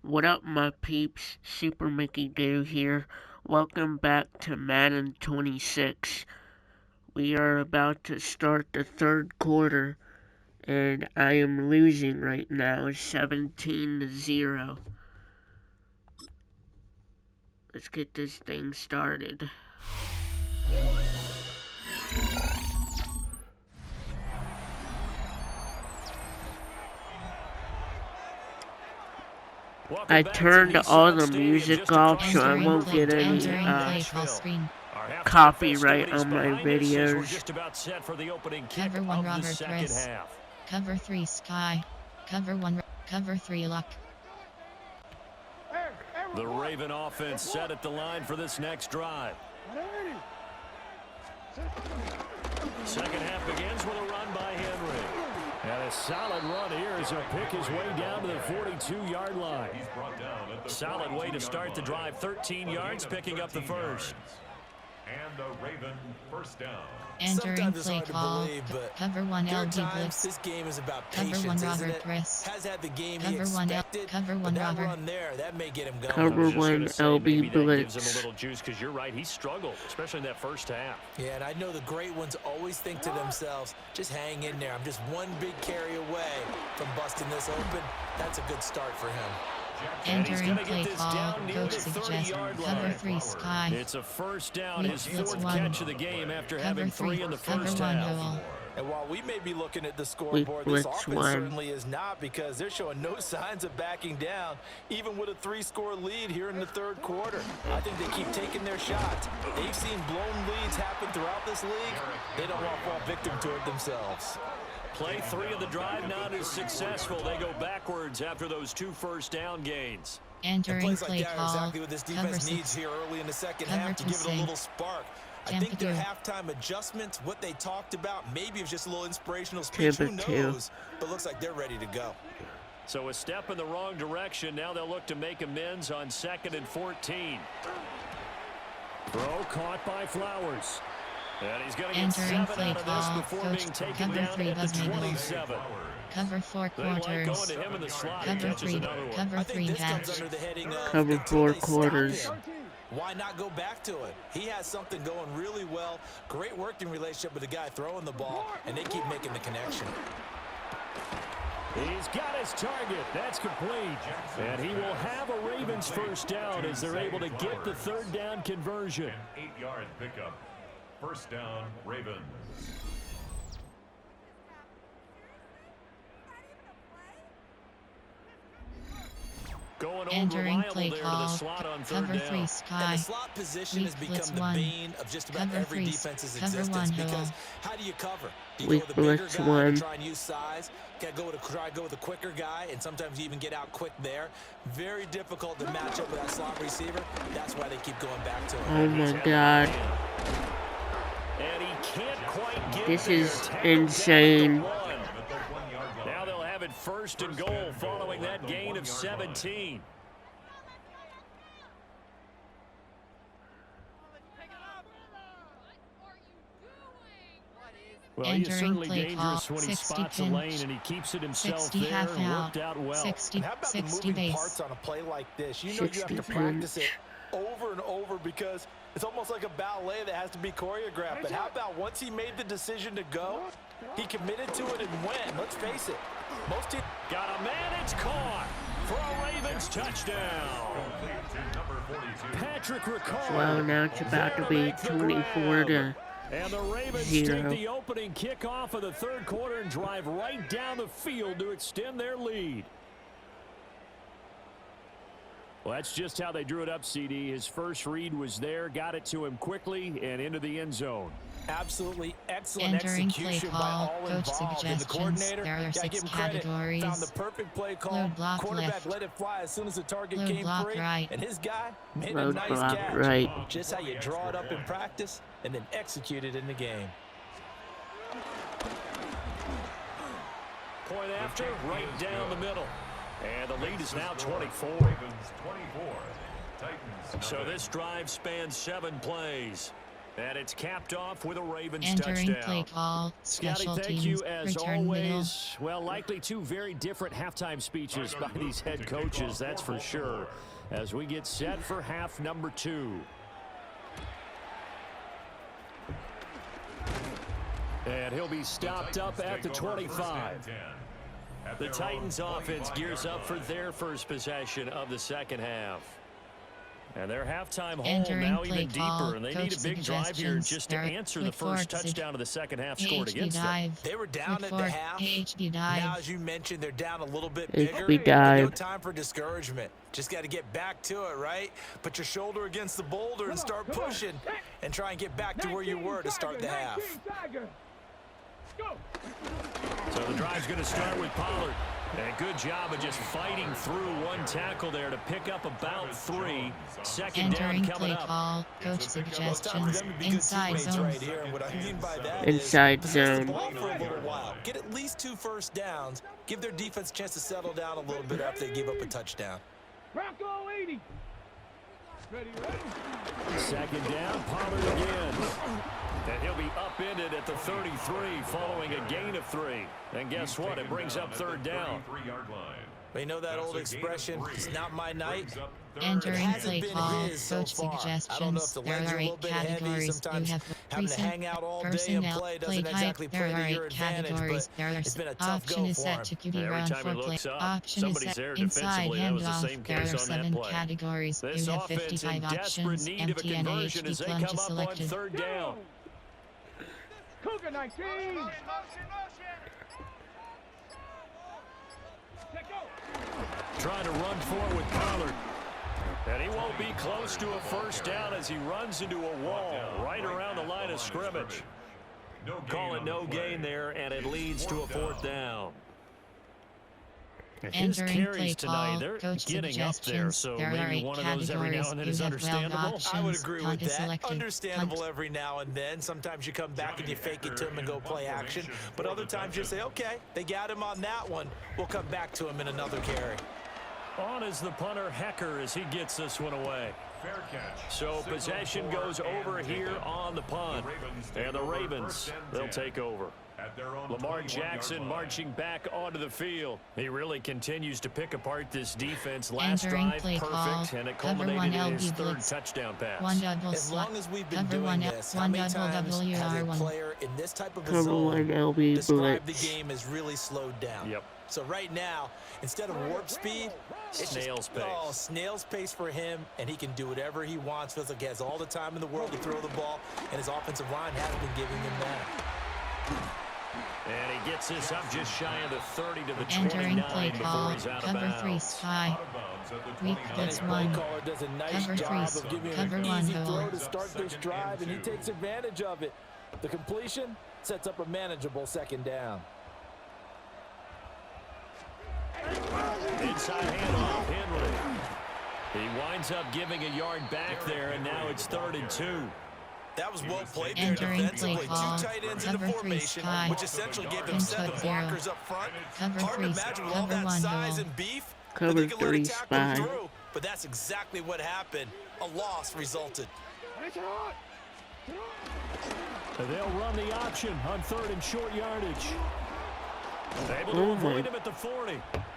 What up, my peeps? Super Mickey Doo here. Welcome back to Madden 26. We are about to start the third quarter, and I am losing right now, 17-0. Let's get this thing started. I turned all the music off so I won't get any copyright on my videos. Cover 1 Robert Chris. Cover 3 Sky. Cover 1 Cover 3 Luck. The Raven offense set at the line for this next drive. Second half begins with a run by Henry. And a solid run here as he'll pick his way down to the 42-yard line. Solid way to start the drive. 13 yards, picking up the first. And the Raven first down. Entering play call. Believe, Cover 1 LG Blitz. This game is about Cover patience, 1 Robert isn't it? Chris. Has had the game Cover he 1 expected, Cover 1 but that Robert. run there, that may get him going. Cover 1 LB Gives him a Blitz. little juice because you're right. He struggled, especially in that first half. Yeah, and I know the great ones always think to themselves, just hang in there. I'm just one big carry away from busting this open. That's a good start for him. Entering play call. Coach suggests Cover 3 Sky. It's a first down, Weak his blitz fourth 1. catch of the game after Cover having 3. three in the Cover first 1 half. Hole. And while we may be looking at the scoreboard, Weak this blitz offense 1. certainly is not, because they're showing no signs of backing down, even with a 3-score lead here in the third quarter. I think they keep taking their shots. They've seen blown leads happen throughout this league. They don't want to fall victim to it themselves. Play 3 of the drive not as successful. They go backwards after those 2 first down gains. Entering Plays play like that are call. exactly what this Cover defense 6. needs here early in the second Cover half to two give it a sink. little spark. I Tampa think their 2. halftime adjustments, what they talked about, maybe it was just a little inspirational speech. Who Tampa 2. knows? But looks like they're ready to go. So a step in the wrong direction. Now they'll look to make amends on 2nd and 14. Throw caught by Flowers. And he's going to get Entering 7 play out of this call. before Coach being taken Cover down 3 at the Busney 27. Cover 4 They like going quarters. to him in the slot. He Cover catches 3. another one. Cover I 3 think this comes hatch. under the heading of Cover until 4 they stop quarters. him. Why not go back to it? He has something going really well. Great working relationship with the guy throwing the ball, and they keep making the connection. He's got his target. That's complete. And he will have a Ravens first down as they're able to get the third down conversion. An 8-yard pickup. First down, Ravens. Going Entering unreliable play there to the call. slot on third Cover down. 3 And Sky. the slot position Weak has blitz become the 1. bane of just about Cover every 3. defense's Cover existence, 1 because hole. how do you cover? Do you Weak go with the bigger blitz guy 1. and try and use size? Try to go with the quicker guy, and sometimes you even get out quick there. Very difficult to match up with that slot receiver. That's why they keep going back to him. Oh my god. And he can't quite get This there. is Tackled down insane. at the 1. Now they'll have it first and goal following that gain of 17. Well, he is Entering certainly play dangerous call. when he 60 spots a pinch. lane and he keeps it himself 60 there half and out. worked out well. 60, And how about 60 the moving base. parts on a play like this? You know you have 60 to practice it over and over, because it's almost like a ballet that has to be choreographed. But how about once he made the decision to go, he committed to it and went. Let's face it, most teams... Got a man, it's caught for a Ravens touchdown. Patrick Ricard. Well, now it's about to be 24 to And the Ravens 0. take the opening kickoff of the third quarter and drive right down the field to extend their lead. Well, that's just how they drew it up, CD. His first read was there, got it to him quickly, and into the end zone. Absolutely excellent Entering play execution by call. all Coach involved. And the suggestions. coordinator, There are gotta 6 give him credit, categories. found the perfect play call. Load block Quarterback left. let it fly as soon as the target Load came block free. right. And his guy made a Load nice block catch. right. Just how you draw it up in practice and then execute it in the game. Point after, right down the middle. And the lead is now 24. Ravens 24. Titans. So this drive spans 7 plays. And it's capped off with a Ravens Entering touchdown. play call, Scotty, special thank teams, you as return middle. always. Well, likely two very different halftime speeches by these head coaches, that's for sure, as we get set for half number 2. And he'll be stopped up at the 25. The Titans offense gears up for their first possession of the second half. And their halftime hole now even deeper, and they need a big drive here just to answer the first touchdown of the second half scored against them. They were down at the half. Now, as you mentioned, they're down a little bit bigger. No time for discouragement. Just got to get back to it, right? Put your shoulder against the boulder and start pushing and try and get back to where you were to start the half. So the drive's going to start with Pollard. And good job of just fighting through one tackle there to pick up about 3. Second down coming up. Call, coach suggestions, inside zone. Right here. And what I mean by that inside is zone. the ball for a little while. Get at least 2 first downs. Give their defense a chance to settle down a little bit after they give up a touchdown. Bronco 80. Ready. Second down, Pollard again. And he'll be upended at the 33 following a gain of 3. And guess what? It brings up third down. You know that old expression, it's not my night? Entering play call, coach suggestions. There are 8 categories. You have recent, personnel, play type. There are 8 categories. There are option is set to QB run for play. Option is set inside handoff. There are 7 categories. You have 55 options. Empty and HD plunge is selected. Third down. Cougar 19. Trying to run forward with Pollard. And he won't be close to a first down as he runs into a wall right around the line of scrimmage. Call it no gain there, and it leads to a 4th down. And his carries tonight, they're getting up there, so maybe one of those every now and then is understandable. I would agree with that. Understandable every now and then. Sometimes you come back and you fake it to him and go play action. But other times you say, okay, they got him on that one. We'll come back to him in another carry. On is the punter, Hecker, as he gets this one away. So possession goes over here on the punt. And the Ravens, they'll take over. Lamar Jackson marching back onto the field. He really continues to pick apart this defense. Last drive, perfect, and it culminated in his 3rd touchdown pass. As long as we've been doing this, how many times has a player in this type of a zone described the game as really slowed down? Yep. So right now, instead of warp speed, it's snail's pace. Oh, snail's pace for him, and he can do whatever he wants. Feels like he has all the time in the world to throw the ball, and his offensive line has been giving him that. And he gets this up just shy of the 30 to the 29 Entering play before call, he's out of cover bounds. 3 Sky. Weak blitz 1. Does a nice Cover job 3, of giving cover him an 1 easy hole. throw to start this drive, and he takes advantage of it. The completion sets up a manageable second down. Inside handoff, Henry. He winds up giving a yard back there, and now it's 3rd and 2. That was well played there Entering defensively. play call, 2 tight ends in the cover 3 formation, Sky. which essentially gave them 7 Input 0. blockers up front. Cover Hard to 3, imagine with all cover that 1 size hole. and beef, Cover but they could let 3 a tackle spy. through. But that's exactly what happened. A loss resulted. They'll run the option on 3rd and short yardage. Able to avoid him at the 40.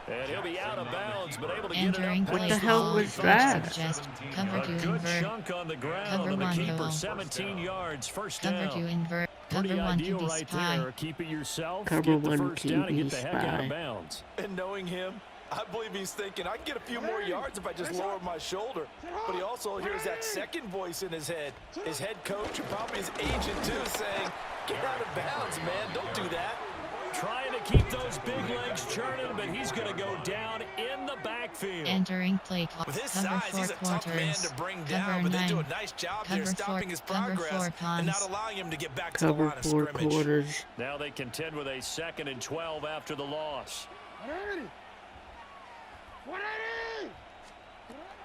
And he'll be out of bounds, but able to get it up. What the hell was that? Cover A 2 good invert. chunk on the ground, Cover and the 1 keeper hole. 17 yards, first Cover down. 2 invert. Pretty Cover 1 ideal QB right spy. there. Keep it yourself, Cover get the 1 first down, and get QB the heck out spy. of bounds. And knowing him, I believe he's thinking, I can get a few more yards if I just lower my shoulder. But he also hears that second voice in his head. His head coach and probably his agent, too, saying, get out of bounds, man. Don't do that. Trying to keep those big legs churning, but he's going to go down in the backfield. Entering play call. With his Cover size, 4 he's a tough man quarters. to bring Cover down, but they 9. do a nice job there Cover stopping 4, his cover progress 4 and punts. not allowing him to get back to the Cover line of 4 scrimmage. quarters. Now they contend with a 2nd and 12 after the loss. 180.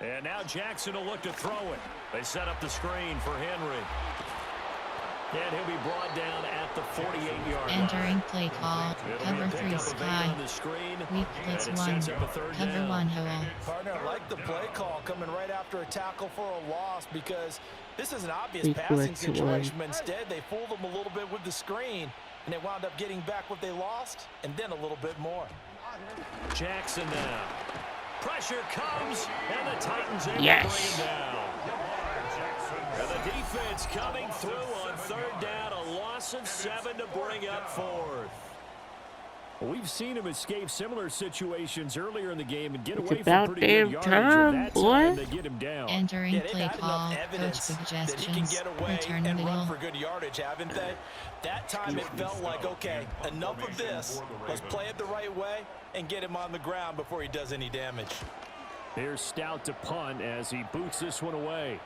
And now Jackson will look to throw it. They set up the screen for Henry. And he'll be brought down at the 48-yard line. Entering play call. Cover 3 Sky. Weak blitz 1. Cover 1 hole. Partner, I like the play call coming right after a tackle for a loss because this is an obvious Weak passing blitz situation. one. But instead, they fooled them a little bit with the screen, and they wound up getting back what they lost and then a little bit more. Jackson now. Pressure comes, and the Titans able Yes. to bring him down. And the defense coming through on third down, a loss of 7 to bring up fourth. We've seen him escape similar situations earlier in the game and get It's away about from pretty good damn yardage. time, And that boy. time they get him down. Entering Yeah, they've play had call. enough Coach evidence that he can suggestions. get away Return and run middle. for good yardage, haven't they? That time it felt like, okay, enough of this. Let's play it the right way and get him on the ground before he does any damage. Here's Stout to punt as he boots this one away.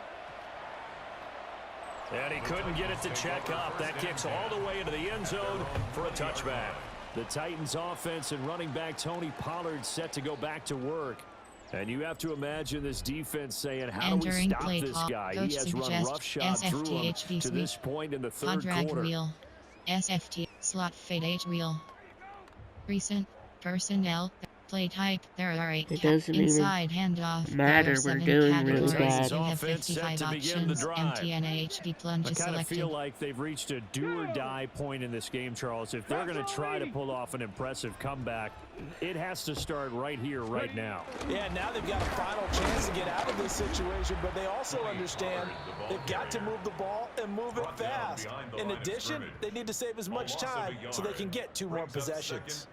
And he couldn't get it to check up. That kicks all the way into the end zone for a touchback. The Titans offense and running back Tony Pollard set to go back to work. And you have to imagine this defense saying, how do we Entering stop play this call. guy? Coach He has run suggests roughshod through him SFTHV to this point in the third Drag quarter. wheel. SFT slot fade H wheel. Recent personnel play type. There are 8 It doesn't even inside handoff. matter. There are We're 7 doing categories. really bad. You have Offense set 55 to begin the options. drive. MTNHD plunge I is kind of selected. feel like they've reached a do-or-die point in this game, Charles. If they're going to try to pull off an impressive comeback, it has to start right here, right now. Yeah, now they've got a final chance to get out of this situation, but they also understand they've got to move the ball and move it fast. In addition, they need to save as much time so they can get 2 more possessions.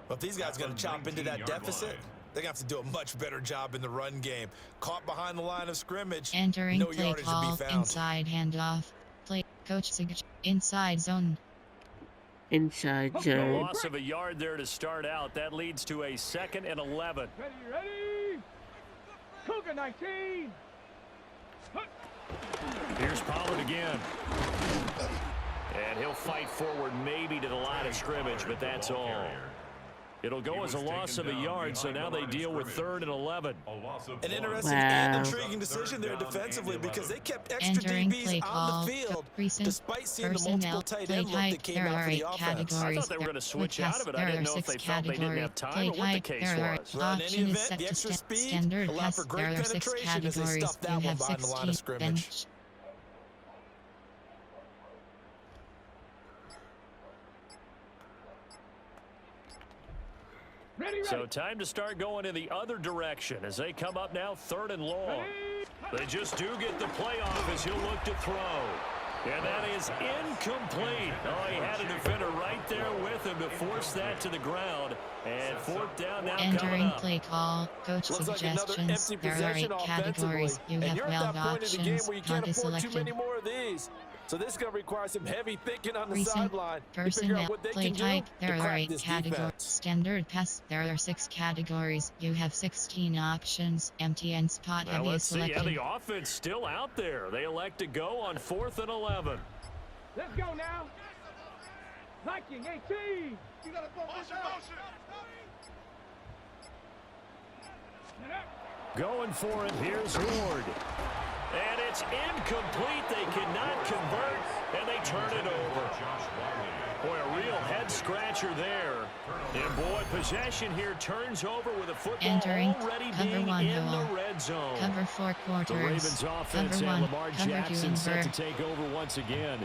But if these guys are going to chop into that deficit, they're going to have to do a much better job in the run game. Caught behind the line of scrimmage, Entering no play yardage to call. be found. Inside handoff. Play coach suggests inside zone. Inside A zone. loss of a yard there to start out. That leads to a 2nd and 11. Ready? Cougar 19. Here's Pollard again. And he'll fight forward maybe to the line of scrimmage, but that's all. It'll go as a loss of a yard, so now they deal with 3rd and 11. An interesting Wow. and intriguing decision there defensively because they kept extra Entering play DBs on call. the field Recent despite seeing the personnel multiple tight play end look type. that came There out are for 8 the offense. I categories. thought they were going to switch With out of it. I there didn't are know if 6 they felt they didn't categories. have time Play or what the type. case There are was. Run any option is event, set the to extra speed, standard allow pass. for great There are 6 penetration as they categories. stuff that You one have behind the line of 16 scrimmage. bench. Ready? So time to start going in the other direction as they come up now 3rd and long. They just do get the play off as he'll look to throw. And that is incomplete. Oh, he had a defender right there with him to force that to the ground. And 4th down now coming Entering up. play call. Coach Looks like another suggestions. empty There are 8 possession offensively, categories. You and have you're 12 at that point in the game options. where you can't Punt is afford too many selected. more of these. So this is going to require some heavy thinking on the Recent sideline to figure personnel out what they play can type. do There to are crack 8 this categories. defense. Standard pass. There are 6 categories. You have 16 options. Empty and spot Now heavy is let's see. Yeah, selected. the offense still out there. They elect to go on 4th and 11. Let's go now. Viking 18. You got to motion. Going for it. Here's Ward. And it's incomplete. They cannot convert, and they turn it over. Boy, a real head-scratcher there. And, boy, possession here turns over with a football Entering already cover being 1 in hole. the red zone. Cover 4 quarters. The Ravens offense cover and 1. Lamar Cover 2 Jackson and set to Burr. take over once again.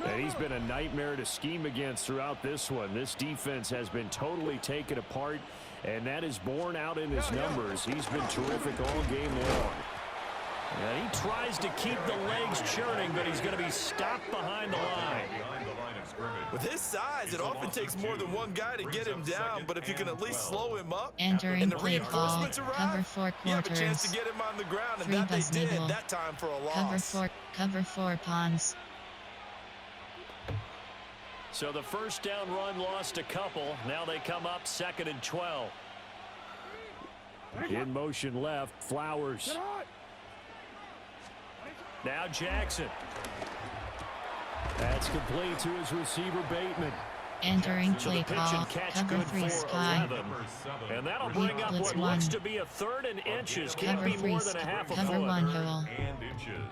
And he's been a nightmare to scheme against throughout this one. This defense has been totally taken apart, and that is borne out in his numbers. He's been terrific all game long. And he tries to keep the legs churning, but he's going to be stopped behind the line. With his size, it often takes more than one guy to get him down, but if you can at least slow him up Entering and the play call. reinforcements Cover arrive, 4 you have a chance quarters. to get him on the ground, and Three that they bus did middle. that time for a loss. Cover 4 pawns. So the first down run lost a couple. Now they come up 2nd and 12. In motion left, Flowers. Now Jackson. That's complete to his receiver, Bateman. Entering So play the pitch call. and catch Cover good 3 for Sky. 11. And that'll bring up Blitz what looks 1. to be a 3rd and inches. Can't Cover be 3 more than a half a Cover foot. 1 hole. And inches.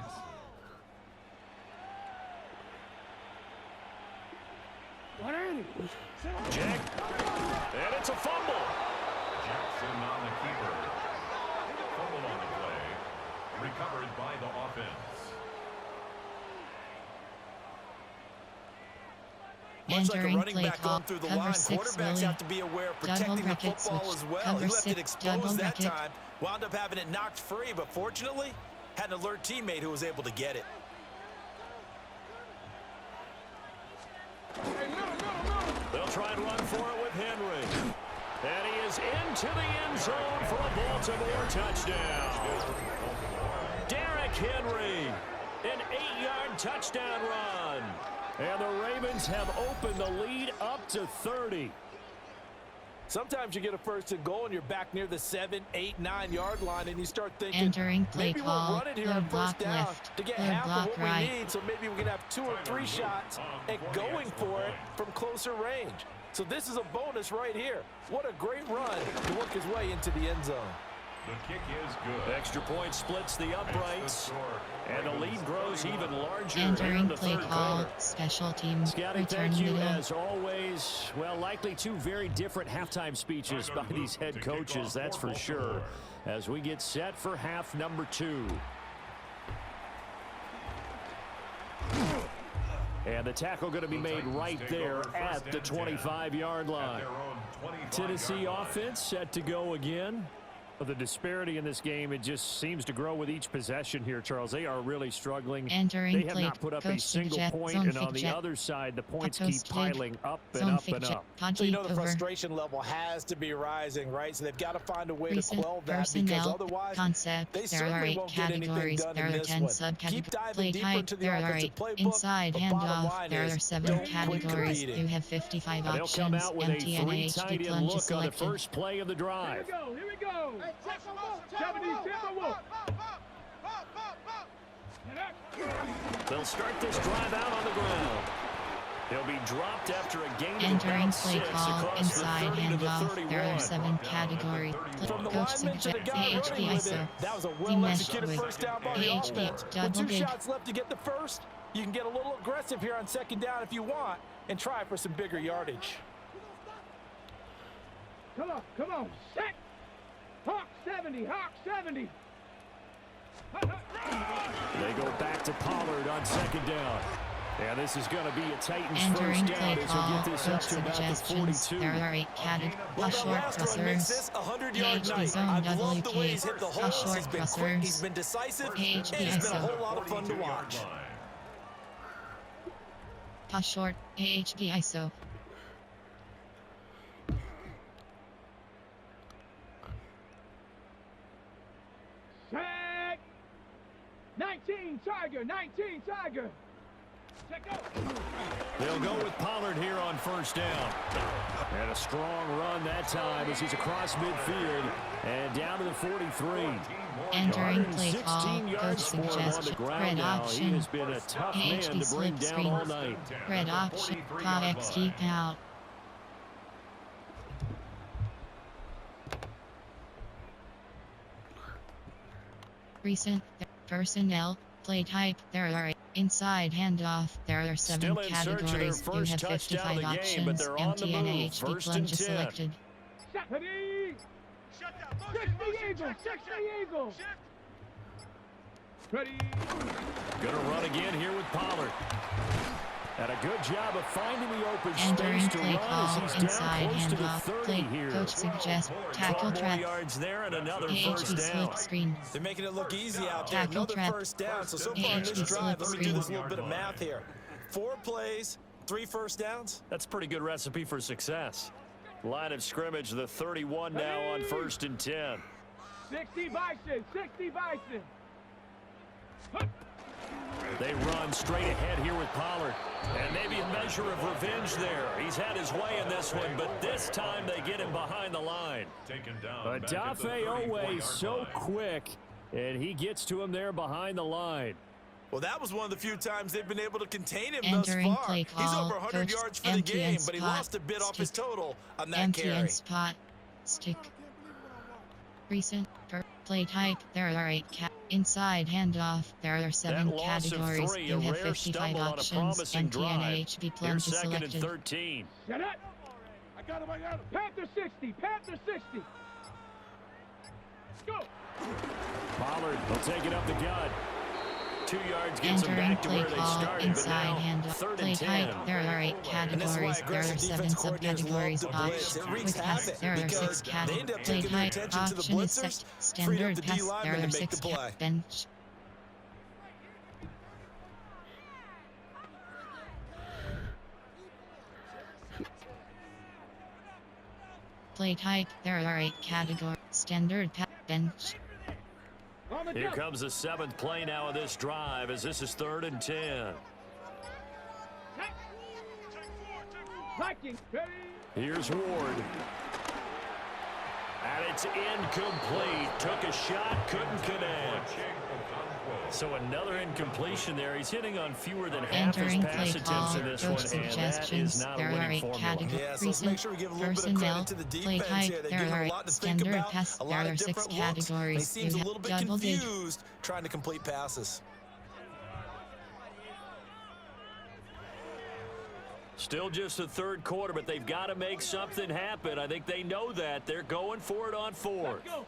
Jack. And it's a fumble. Jackson on the keeper. Fumble on the play. Recovered by the offense. Much like a Entering running play back call, going through the cover line, 6 quarterbacks Willie. have to be aware of Double protecting the bracket football switch. as well. Cover He left it 6 double exposed that bracket. time. Wound up having it knocked free, but fortunately, had an alert teammate who was able to get it. They'll try and run for it with Henry. And he is into the end zone for a Baltimore touchdown. Derrick Henry, an 8-yard touchdown run. And the Ravens have opened the lead up to 30. Sometimes you get a first and goal and you're back near the 7, 8, 9-yard line and you start thinking, Entering play maybe call, we'll run it here low on first block down left, to get low half block of what right. we need, so maybe we can have 2 or 3 shots at going for it from closer range. So this is a bonus right here. What a great run to work his way into the end zone. The kick is good. Extra point splits the uprights, and the lead grows even larger here in Entering the play third call, quarter. special teams, Scotty, return thank you middle. as always. Well, likely 2 very different halftime speeches by these head coaches, that's for sure, as we get set for half number 2. And the tackle going to be made right there at the 25-yard line. Tennessee offense set to go again. The disparity in this game, it just seems to grow with each possession here, Charles. They are really struggling. Entering They have play, not put up a coach single suggest, point, zone and on the fix other side, the points post keep piling up and zone up and fix up. So you know the over. frustration level has to be rising, right? So they've got to find a way Recent to quell that because personnel, otherwise concept, they there certainly are 8 won't get anything categories, done there in are this 10 one. subcategories. Keep diving Play deeper type, into the there are offensive 8. playbook. Inside But bottom handoff, line there is, are 7 don't quit categories. competing. You have 55 And they'll options. come out with a MTN 3 HD tight end plunge look on the selected. first play of the drive. Here we go. 70 Timberwolves. They'll start this drive out on the ground. He'll be dropped after a gain of Entering about play 6 call, across inside the 30 to the handoff, 31. there are 7 categories. From the Coach lineman to the suggest guy AHP running with it, ISO. that was a Mesh well-executed with first down by the AHP offense. With double 2 dig. shots left to get the first, you can get a little aggressive here on second down if you want and try for some bigger yardage. Come on. Set. Hawk 70. They go back to Pollard on second down. And this is going to be a Titans Entering first down play as we call, get this up coach to about the suggestions, 42. there are 8 categories. Well, Push that short last run makes crossers. this a 100-yard AHP night. zone I've loved the way WK. he's hit the Push holes. short He's been quick, crossers. he's been decisive, and AHP it's been a ISO. whole lot of fun to watch. Push short, AHP ISO. Set. 19 Tiger. Check out. They'll go with Pollard here on first down. And a strong run that time as he's across midfield and down to the 43. Entering play call, 16 coach yards for him on the suggestion, ground red now. He option. has been a tough man AHP to bring slip down screen. all night. Red option, call XG out. Recent personnel, play type, there are 8. Inside handoff, there are 7 Still in search of their categories. You first have touchdown of 55 the game, options. but they're on the MTN move. HD First and plunge 10. selected. 60 Eagles. Ready. Going to run again here with Pollard. And a good job of finding the open Entering space to play run call, as he's inside down close to the handoff, 30 play, here. coach suggests, tackle 12 more trap, yards there and another AHP first down. slip screen. They're making it look easy out there. Tackle Another trap. first down. So far in this AHP drive, let me do slip this little bit of math here. 4 plays, 3 first downs. That's a pretty good recipe for success. Line of scrimmage, the 31 now on first and 10. 60 Bison. They run straight ahead here with Pollard. And maybe a measure of revenge there. He's had his way in this one, but this time they get him behind the line. Taken down. Adafe Owe so quick, and he gets to him there behind the line. Well, that was one of the few times they've been able to contain him Entering thus far. play He's call, over 100 coach, yards for the MTN game, but he spot, lost a bit off his stick. total on that MTN carry. spot, stick. Recent Play type. There are 8 inside handoff. There are 7 That loss of categories. 3, You a have rare 55 stumble on a options. promising MT and drive. HB Here's plunge is second and selected. 13. Shut up! I got him, I got him. Panther 60, Panther 60. Go! Pollard will take it up the gut. 2 yards gets them Entering back to play where they call started, but inside now handoff. third Play and 10. type. There are 8 And this is why categories. There are aggressive 7 defense coordinators love subcategories. to blitz. It wreaks With pass, havoc there are 6 because they end up categories. Play taking their type. attention to the Option is blitzers, set. freed up Standard the pass. D-linemen There to are make 6 the play. bench. Play type. There are 8 categories. Standard pass. Bench. On the Here jump. comes the 7th play now of this drive as this is 3rd and 10. Viking, ready? Here's Ward. And it's incomplete. Took a shot, couldn't connect. So another incompletion there. He's hitting on fewer than half his Entering pass play attempts call. in this Coach one, and that is suggestions. not a There are winning 8 formula. categories. Yeah, so let's make sure we give a little bit of Personnel. credit to the Play defense type. here. They There give him are a lot to think standard about, pass. a lot There of are 6 different looks. He categories. seems a You have little bit double dig. confused trying to complete passes. Still just the 3rd quarter, but they've got to make something happen. I think they know that. They're going for it on 4th. Let's go.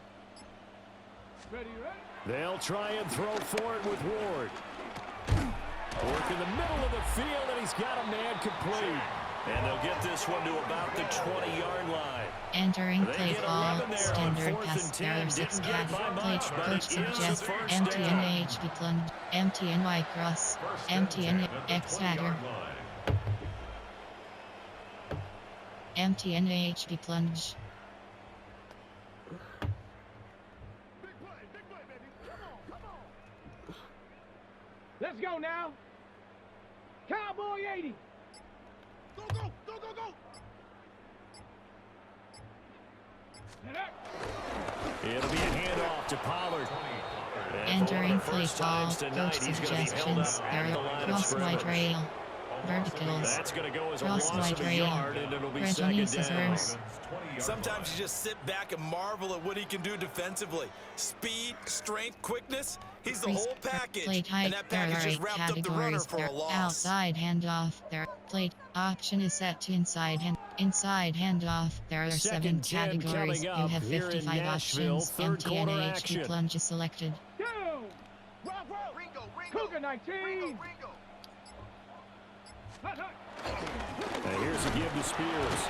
Ready, ready? They'll try and throw for it with Ward. Work in the middle of the field, and he's got a man complete. And they'll get this one to about the 20-yard line. Entering They play get call. 11 there on Standard 4th pass. and There 10. are 6 Didn't get it by categories. much, but Coach it is a suggests first empty down. and HB plunge. Empty and Y cross. Empty and X dagger. Empty and HB plunge. Big play, baby. Come on. Let's go now. Cowboy 80. Go, go, go, go, go. It'll be a handoff to Pollard. And for one Entering of the play first call. times tonight, Coach he's going to be held up suggestions. at There the are line of cross scrimmage. white rail. Verticals. That's going to go as a Cross loss white of a rail. yard, and it'll be Red second down. scissors. Sometimes you just sit back and marvel at what he can do defensively. Speed, strength, quickness. He's the whole package. Play type. And that There package are just 8 wrapped up the runner categories. for There a loss. outside handoff. There plate option is set to inside handoff. There are 7 Second 10 categories. You coming up have here in 55 Nashville. options. Third MT and quarter HB action. plunge is selected. Down. Bravo. Cougar 19. Hut, hut. And here's a give to Spears.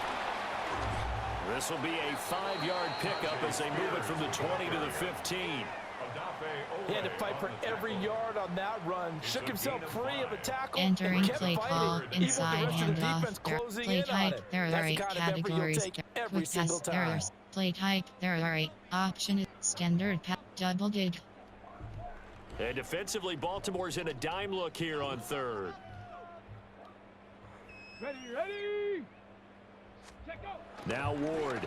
This will be a 5-yard pickup as they move it from the 20 to the 15. He had to fight for every yard on that run. Shook himself free of a tackle. Entering and kept play fighting, call even with inside the rest of the defense handoff. There closing play in on type. it. There are That's the 8 kind of effort you'll categories. take every Quick single pass. There are time. play type. There are 8 option is standard pass. Double dig. And defensively, Baltimore's in a dime look here on 3rd. Ready, ready. Check out. Now Ward.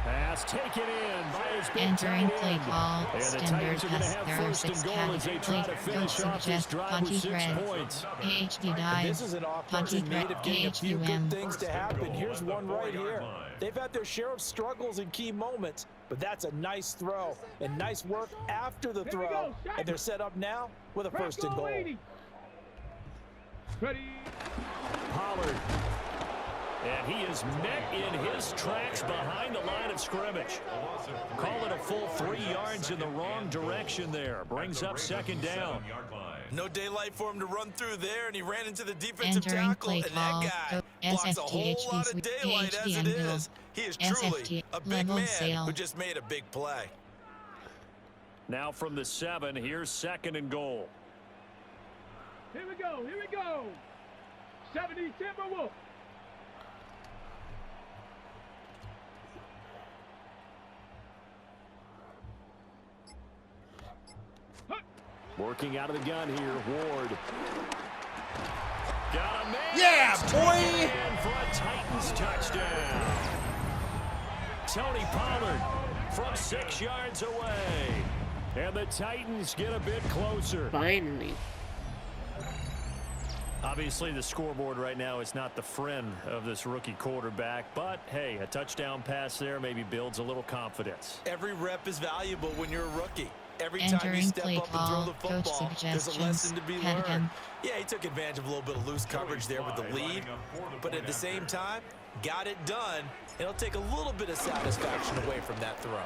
Pass taken in by his big Entering tight play end. call. And the Standard Titans are going to pass. have There are first 6 and goal as they try to finish categories. off this drive with 6 points. HB dive. This is an offense in need of getting a few good things to happen. Here's one right here. They've had their share of struggles in key moments, but that's a nice throw and nice work after the Here we throw. go, shot. And they're set up now with a first and Bravo goal. 80. Ready. Pollard. And he is met in his tracks behind the line of scrimmage. Call it a full 3 yards in the wrong direction there. Brings up second down. No daylight for him to run through there, and he ran into the defensive Entering tackle, play and call. that guy blocks a whole lot of daylight as it is. He is truly a big level man sale. who just made a big play. Now from the 7, here's second and goal. Here we go. Here we go. 70 Timberwolf. Working out of the gun here, Ward. Got a man. Yeah, boy! And for a Titans touchdown. Tony Pollard from 6 yards away. And the Titans get a bit closer. Finally. Obviously, the scoreboard right now is not the friend of this rookie quarterback, but hey, a touchdown pass there maybe builds a little confidence. Every rep is valuable when you're a rookie. Every time you Entering step play up and throw the call, coach football, there's a lesson to be suggestions, learned. Yeah, he took advantage of a little bit of loose coverage there with the lead, but at the same time, got it done. It'll take a little bit of satisfaction away from that throw.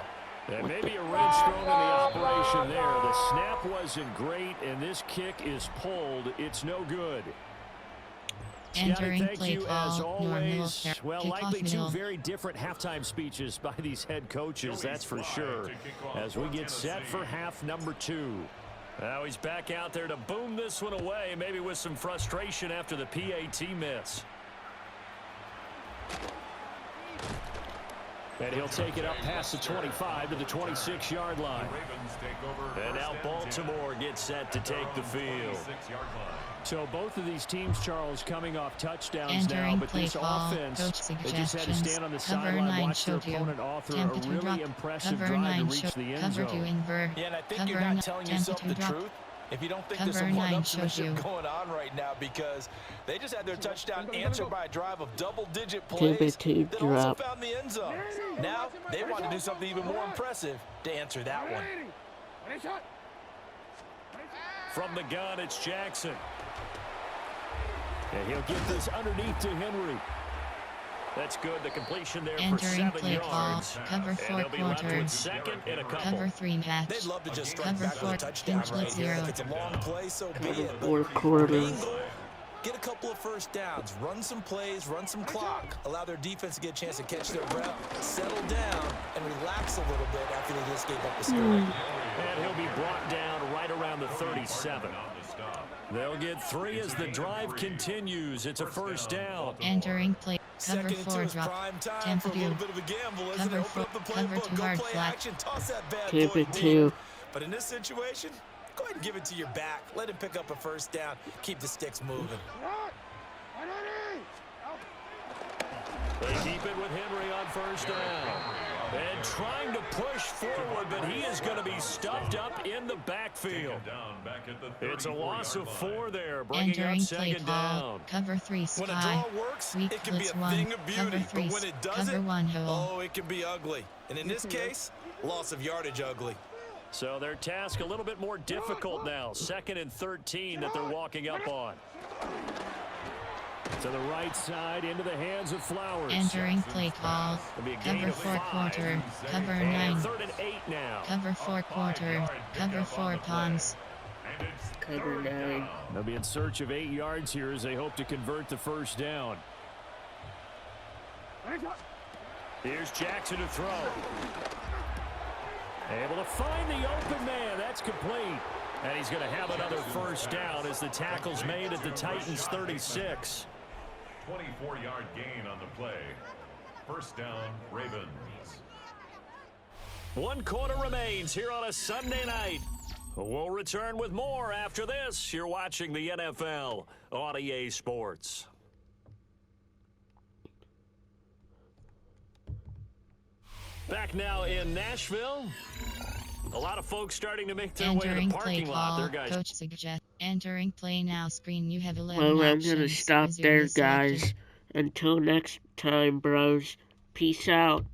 And maybe a wrench thrown in the operation there. The snap wasn't great, and this kick is pulled. It's no good. Entering Scotty, thank play you as call, always. Well, likely two middle. very different halftime speeches by these head coaches, that's for sure, as we get set for half number 2. Now he's back out there to boom this one away, maybe with some frustration after the PAT miss. And he'll take it up past the 25 to the 26-yard line. And now Baltimore gets set to take the field. So both of these teams, Charles, coming off touchdowns now, but this offense, they just had to stand on the sideline, watch their opponent author a really impressive drive to reach the end zone. Yeah, and I think you're not telling yourself the truth if you don't think there's some one-upsmanship going on right now, because they just had their touchdown answered by a drive of double-digit plays that also found the end zone. Now they want to do something even more impressive to answer that one. From the gun, it's Jackson. And he'll get this underneath to Henry. That's good. The completion there for 7 yards. Cover 4 quarters. Second and a couple. Cover 3 match. They'd love to just strike back with a touchdown right here. If it's a long play, so be it. Cover 4 quarters. Get a couple of first downs, run some plays, run some clock, allow their defense to get a chance to catch their breath, settle down, and relax a little bit after they just gave up the score. And he'll be brought down right around the 37. They'll get 3 as the drive continues. It's a first down. Entering play. Cover Second 4 into drop. prime time Tampa for a little 2. bit of a gamble, isn't Cover it? Open up the 4. Cover playbook, 2 go hard play flat. action, toss that bad Tampa boy 2. But in this situation, go ahead and give it to your back. Let him pick up a first down. Keep the sticks moving. They keep it with Henry on first down. And trying to push forward, but he is going to be stuffed up in the backfield. It's a loss of 4 there, bringing up second down. Cover 3 When a sky. draw works, Weak it can be a blitz thing 1. of Cover beauty. 3. But when it Cover doesn't, 1 hole. oh, it can be ugly. And in this case, loss of yardage ugly. So their task a little bit more difficult now. 2nd and 13 that they're walking up on. To the right side, into the hands of Flowers. Entering play call. Cover 4 quarter. Cover 9. 3rd and 8 now. Cover 4 quarter. Cover 4 pawns. Cover 9. They'll be in search of 8 yards here as they hope to convert the first down. Here's Jackson to throw. Able to find the open man. That's complete. And he's going to have another first down as the tackle's made at the Titans' 36. 24-yard gain on the play. First down, Ravens. 1 quarter remains here on a Sunday night. We'll return with more after this. You're watching the NFL on EA Sports. Back now in Nashville. A lot of folks starting to make their way to the Entering parking play lot. call. There, guys. Coach suggest. Entering play now screen. You have 11 Well, I'm options. gonna stop Resume there, the selection. guys. Until next time, bros. Peace out.